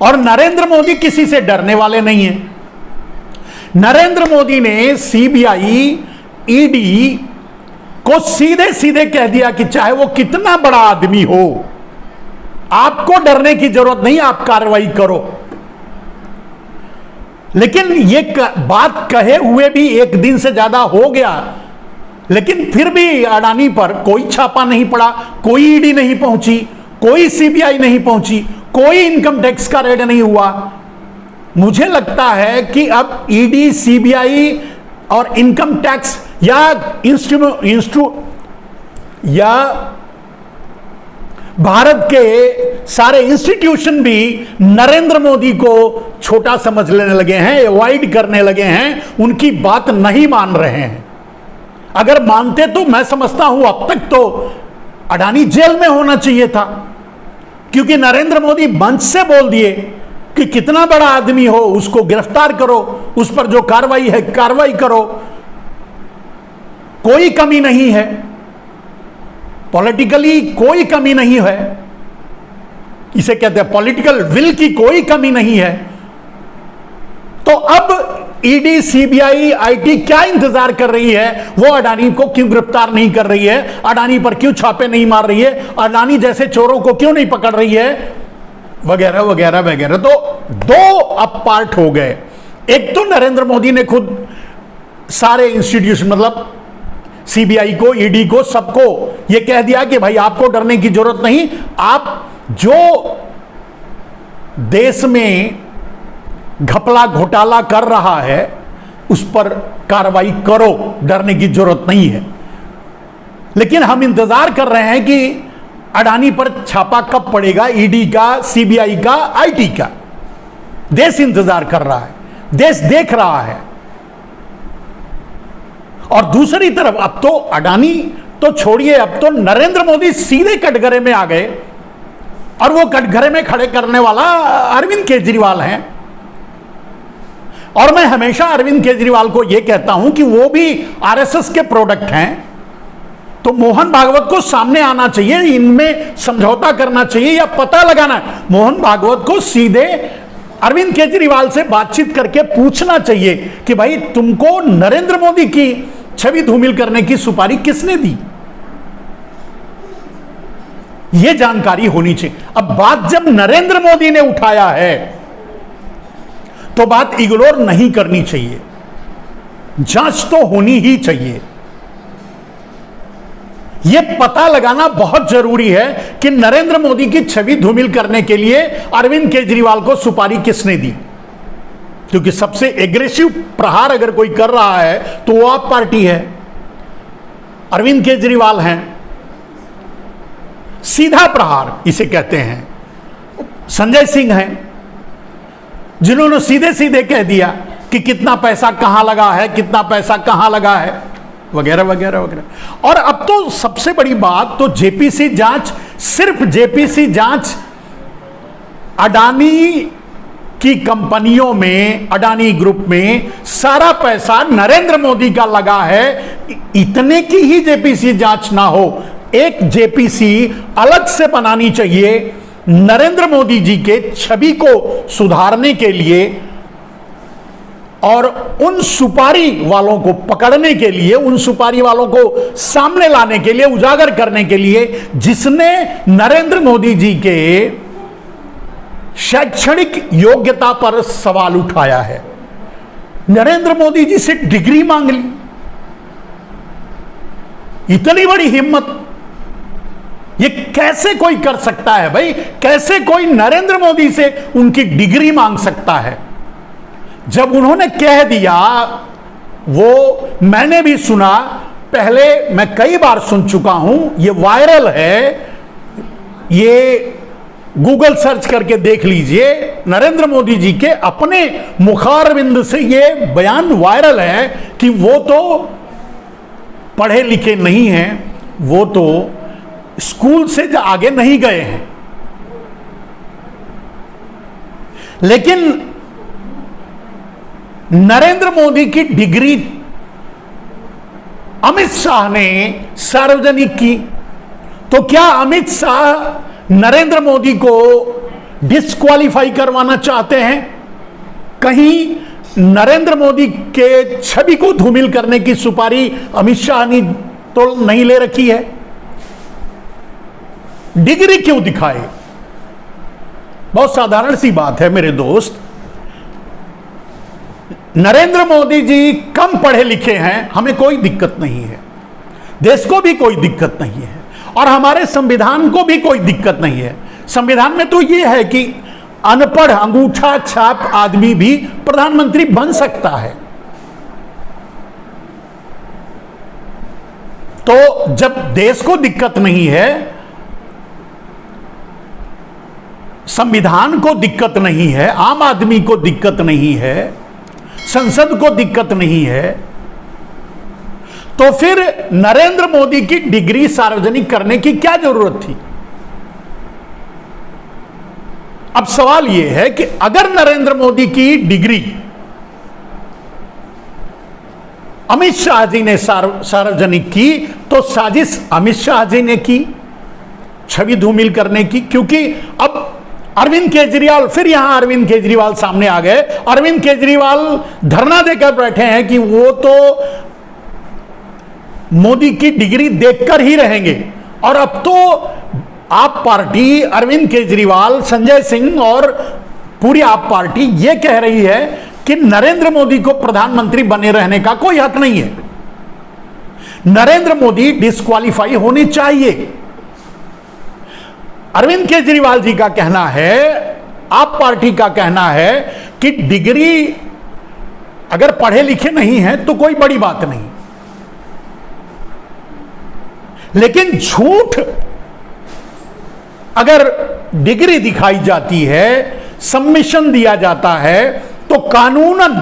और नरेंद्र मोदी किसी से डरने वाले नहीं है। नरेंद्र मोदी ने सीबीआई, ईडी को सीधे सीधे कह दिया कि चाहे वो कितना बड़ा आदमी हो, आपको डरने की जरूरत नहीं, आप कार्रवाई करो। लेकिन ये बात कहे हुए भी एक दिन से ज्यादा हो गया, लेकिन फिर भी अडानी पर कोई छापा नहीं पड़ा, कोई ईडी नहीं पहुंची, कोई सीबीआई नहीं पहुंची, कोई इनकम टैक्स का रेड नहीं हुआ। मुझे लगता है कि अब ईडी, सीबीआई और इनकम टैक्स या भारत के सारे इंस्टीट्यूशन भी नरेंद्र मोदी को छोटा समझ लेने लगे हैं, अवॉइड करने लगे हैं, उनकी बात नहीं मान रहे हैं। अगर मानते तो मैं समझता हूं अब तक तो अडानी जेल में होना चाहिए था, क्योंकि नरेंद्र मोदी मंच से बोल दिए कि कितना बड़ा आदमी हो उसको गिरफ्तार करो, उस पर जो कार्रवाई है कार्रवाई करो, कोई कमी नहीं है, पॉलिटिकली कोई कमी नहीं है, इसे कहते हैं पॉलिटिकल विल की कोई कमी नहीं है। तो अब ईडी, सीबीआई, आईटी क्या इंतजार कर रही है? वो अडानी को क्यों गिरफ्तार नहीं कर रही है? अडानी पर क्यों छापे नहीं मार रही है? अडानी जैसे चोरों को क्यों नहीं पकड़ रही है? वगैरह वगैरह वगैरह। तो दो अब पार्ट हो गए। एक तो नरेंद्र मोदी ने खुद सारे इंस्टीट्यूशन, मतलब सीबीआई को, ईडी को, सबको यह कह दिया कि भाई आपको डरने की जरूरत नहीं, आप जो देश में घपला घोटाला कर रहा है उस पर कार्रवाई करो, डरने की जरूरत नहीं है। लेकिन हम इंतजार कर रहे हैं कि अडानी पर छापा कब पड़ेगा, ईडी का, सीबीआई का, आईटी का। देश इंतजार कर रहा है, देश देख रहा है। और दूसरी तरफ अब तो अडानी तो छोड़िए, अब तो नरेंद्र मोदी सीधे कटघरे में आ गए, और वो कटघरे में खड़े करने वाला अरविंद केजरीवाल हैं। और मैं हमेशा अरविंद केजरीवाल को यह कहता हूं कि वो भी आरएसएस के प्रोडक्ट हैं, तो मोहन भागवत को सामने आना चाहिए, इनमें समझौता करना चाहिए या पता लगाना। मोहन भागवत को सीधे अरविंद केजरीवाल से बातचीत करके पूछना चाहिए कि भाई तुमको नरेंद्र मोदी की छवि धूमिल करने की सुपारी किसने दी? यह जानकारी होनी चाहिए। अब बात जब नरेंद्र मोदी ने उठाया है तो बात इग्नोर नहीं करनी चाहिए, जांच तो होनी ही चाहिए। यह पता लगाना बहुत जरूरी है कि नरेंद्र मोदी की छवि धूमिल करने के लिए अरविंद केजरीवाल को सुपारी किसने दी, क्योंकि सबसे एग्रेसिव प्रहार अगर कोई कर रहा है तो वो आप पार्टी है, अरविंद केजरीवाल हैं। सीधा प्रहार इसे कहते हैं। संजय सिंह हैं जिन्होंने सीधे सीधे कह दिया कि कितना पैसा कहां लगा है, कितना पैसा कहां लगा है, वगैरह वगैरह वगैरह। और अब तो सबसे बड़ी बात तो जेपीसी जांच, सिर्फ जेपीसी जांच अडानी की कंपनियों में, अडानी ग्रुप में सारा पैसा नरेंद्र मोदी का लगा है। इतने की ही जेपीसी जांच ना हो, एक जेपीसी अलग से बनानी चाहिए नरेंद्र मोदी जी के छवि को सुधारने के लिए और उन सुपारी वालों को पकड़ने के लिए, उन सुपारी वालों को सामने लाने के लिए, उजागर करने के लिए, जिसने नरेंद्र मोदी जी के शैक्षणिक योग्यता पर सवाल उठाया है। नरेंद्र मोदी जी से डिग्री मांग ली, इतनी बड़ी हिम्मत ये कैसे कोई कर सकता है भाई? कैसे कोई नरेंद्र मोदी से उनकी डिग्री मांग सकता है? जब उन्होंने कह दिया, वो मैंने भी सुना, पहले मैं कई बार सुन चुका हूं, ये वायरल है, ये गूगल सर्च करके देख लीजिए, नरेंद्र मोदी जी के अपने मुखारबिंद से ये बयान वायरल है कि वो तो पढ़े लिखे नहीं हैं, वो तो स्कूल से आगे नहीं गए हैं। लेकिन नरेंद्र मोदी की डिग्री अमित शाह ने सार्वजनिक की, तो क्या अमित शाह नरेंद्र मोदी को डिस्क्वालीफाई करवाना चाहते हैं, कहीं नरेंद्र मोदी के छवि को धूमिल करने की सुपारी अमित शाह ने तो नहीं ले रखी है? डिग्री क्यों दिखाए? बहुत साधारण सी बात है मेरे दोस्त, नरेंद्र मोदी जी कम पढ़े लिखे हैं, हमें कोई दिक्कत नहीं है, देश को भी कोई दिक्कत नहीं है, और हमारे संविधान को भी कोई दिक्कत नहीं है। संविधान में तो यह है कि अनपढ़ अंगूठा छाप आदमी भी प्रधानमंत्री बन सकता है। तो जब देश को दिक्कत नहीं है, संविधान को दिक्कत नहीं है, आम आदमी को दिक्कत नहीं है, संसद को दिक्कत नहीं है, तो फिर नरेंद्र मोदी की डिग्री सार्वजनिक करने की क्या जरूरत थी? अब सवाल यह है कि अगर नरेंद्र मोदी की डिग्री अमित शाह जी ने सार्वजनिक की, तो साजिश अमित शाह जी ने की छवि धूमिल करने की, क्योंकि अब अरविंद केजरीवाल, फिर यहां अरविंद केजरीवाल सामने आ गए। अरविंद केजरीवाल धरना देकर बैठे हैं कि वो तो मोदी की डिग्री देखकर ही रहेंगे, और अब तो आप पार्टी, अरविंद केजरीवाल, संजय सिंह और पूरी आप पार्टी ये कह रही है कि नरेंद्र मोदी को प्रधानमंत्री बने रहने का कोई हक नहीं है, नरेंद्र मोदी डिस्क्वालीफाई होने चाहिए। अरविंद केजरीवाल जी का कहना है, आप पार्टी का कहना है कि डिग्री अगर पढ़े लिखे नहीं है तो कोई बड़ी बात नहीं, लेकिन झूठ अगर डिग्री दिखाई जाती है, सबमिशन दिया जाता है, तो कानूनन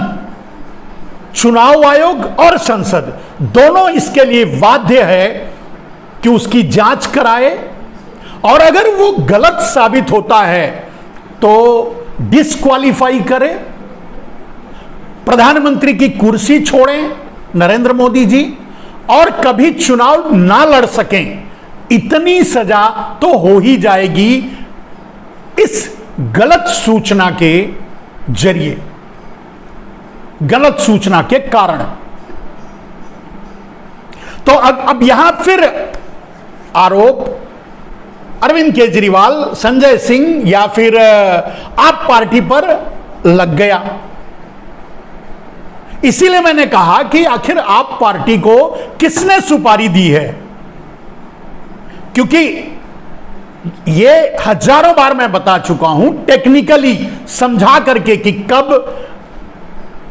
चुनाव आयोग और संसद दोनों इसके लिए बाध्य है कि उसकी जांच कराए, और अगर वो गलत साबित होता है तो डिस्क्वालीफाई करे, प्रधानमंत्री की कुर्सी छोड़ें नरेंद्र मोदी जी, और कभी चुनाव ना लड़ सकें, इतनी सजा तो हो ही जाएगी इस गलत सूचना के जरिए, गलत सूचना के कारण। तो अब यहां फिर आरोप अरविंद केजरीवाल, संजय सिंह या फिर आप पार्टी पर लग गया। इसीलिए मैंने कहा कि आखिर आप पार्टी को किसने सुपारी दी है, क्योंकि ये हजारों बार मैं बता चुका हूं टेक्निकली समझा करके कि कब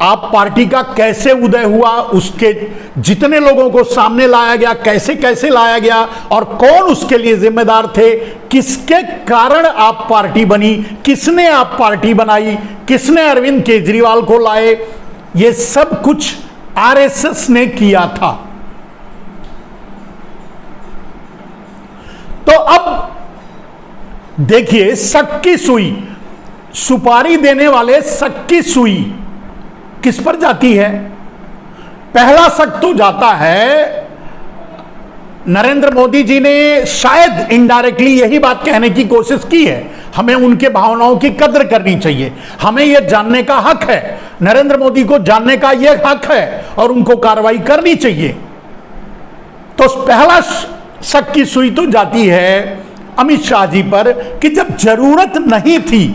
आप पार्टी का कैसे उदय हुआ, उसके जितने लोगों को सामने लाया गया, कैसे कैसे लाया गया, और कौन उसके लिए जिम्मेदार थे, किसके कारण आप पार्टी बनी, किसने आप पार्टी बनाई, किसने अरविंद केजरीवाल को लाए, ये सब कुछ आरएसएस ने किया था। तो अब देखिए, शक की सुई, सुपारी देने वाले शक की सुई किस पर जाती है? पहला शक तो जाता है नरेंद्र मोदी जी ने शायद इनडायरेक्टली यही बात कहने की कोशिश की है, हमें उनके भावनाओं की कद्र करनी चाहिए, हमें यह जानने का हक है, नरेंद्र मोदी को जानने का यह हक है और उनको कार्रवाई करनी चाहिए। तो पहला शक की सुई तो जाती है अमित शाह जी पर कि जब जरूरत नहीं थी,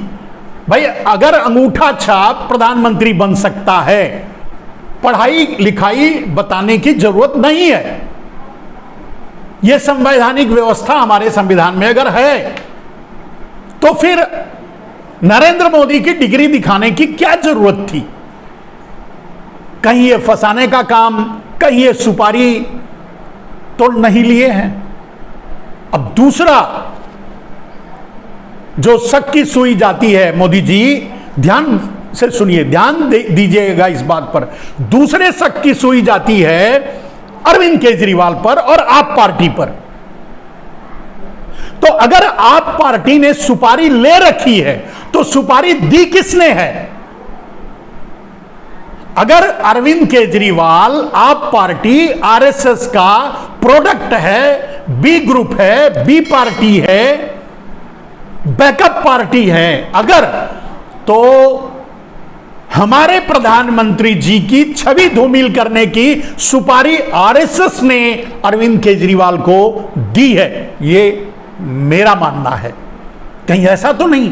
भाई अगर अंगूठा छाप प्रधानमंत्री बन सकता है, पढ़ाई लिखाई बताने की जरूरत नहीं है, यह संवैधानिक व्यवस्था हमारे संविधान में अगर है, तो फिर नरेंद्र मोदी की डिग्री दिखाने की क्या जरूरत थी? कहीं ये फंसाने का काम, कहीं ये सुपारी तो नहीं लिए हैं। अब दूसरा जो शक की सुई जाती है, मोदी जी ध्यान से सुनिए, ध्यान दीजिएगा इस बात पर, दूसरे शक की सुई जाती है अरविंद केजरीवाल पर और आप पार्टी पर। तो अगर आप पार्टी ने सुपारी ले रखी है तो सुपारी दी किसने है? अगर अरविंद केजरीवाल आप पार्टी आरएसएस का प्रोडक्ट है, बी ग्रुप है, बी पार्टी है, बैकअप पार्टी हैं अगर, तो हमारे प्रधानमंत्री जी की छवि धूमिल करने की सुपारी आरएसएस ने अरविंद केजरीवाल को दी है, ये मेरा मानना है। कहीं ऐसा तो नहीं